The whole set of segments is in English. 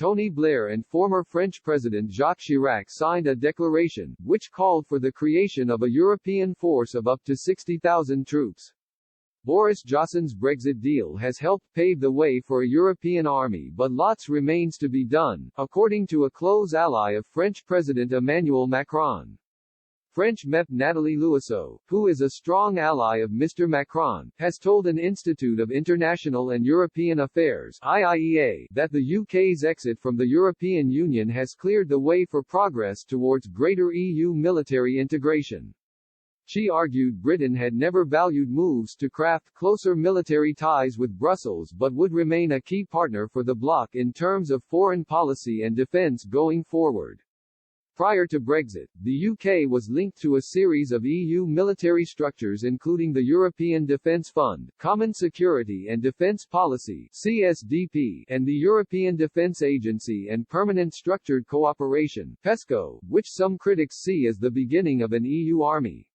Tony Blair and former French President Jacques Chirac signed a declaration, which called for the creation of a European force of up to 60,000 troops. Boris Johnson's Brexit deal has helped pave the way for a European army, but lots remains to be done, according to a close ally of French President Emmanuel Macron. French MEP Nathalie Louiseau, who is a strong ally of Mr. Macron, has told an Institute of International and European Affairs (IIEA) that the UK's exit from the European Union has cleared the way for progress towards greater EU military integration. She argued Britain had never valued moves to craft closer military ties with Brussels but would remain a key partner for the bloc in terms of foreign policy and defence going forward. Prior to Brexit, the UK was linked to a series of EU military structures including the European Defence Fund, Common Security and Defence Policy (CSDP), and the European Defence Agency and Permanent Structured Cooperation (PESCO), which some critics see as the beginning of an EU army.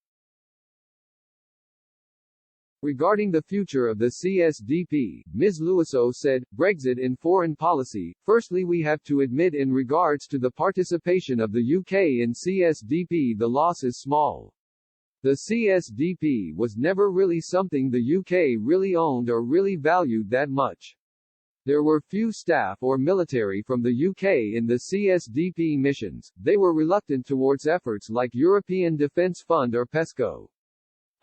Regarding the future of the CSDP, Ms. Louiseau said, Brexit in foreign policy, firstly we have to admit in regards to the participation of the UK in CSDP the loss is small. The CSDP was never really something the UK really owned or really valued that much. There were few staff or military from the UK in the CSDP missions, they were reluctant towards efforts like European Defence Fund or PESCO.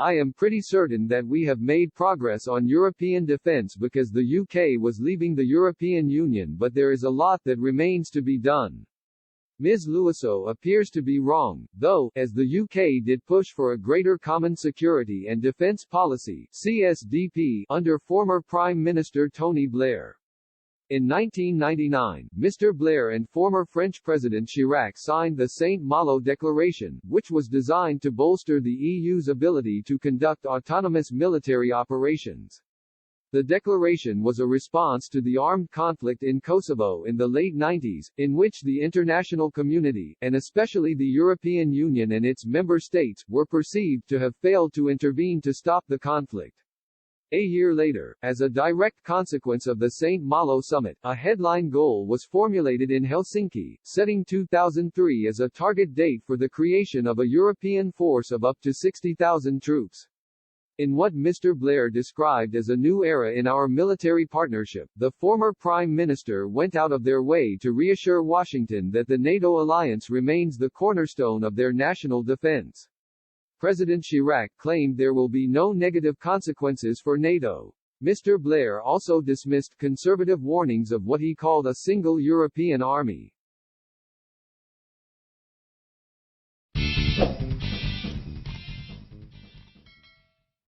I am pretty certain that we have made progress on European defence because the UK was leaving the European Union, but there is a lot that remains to be done. Ms. Louiseau appears to be wrong, though, as the UK did push for a greater common security and defence policy (CSDP) under former Prime Minister Tony Blair. In 1999, Mr. Blair and former French President Chirac signed the St. Malo Declaration, which was designed to bolster the EU's ability to conduct autonomous military operations. The declaration was a response to the armed conflict in Kosovo in the late 90s, in which the international community, and especially the European Union and its member states, were perceived to have failed to intervene to stop the conflict. A year later, as a direct consequence of the St. Malo summit, a headline goal was formulated in Helsinki, setting 2003 as a target date for the creation of a European force of up to 60,000 troops. In what Mr. Blair described as a new era in our military partnership, the former Prime Minister went out of their way to reassure Washington that the NATO alliance remains the cornerstone of their national defense. President Chirac claimed there will be no negative consequences for NATO. Mr. Blair also dismissed conservative warnings of what he called a single European army.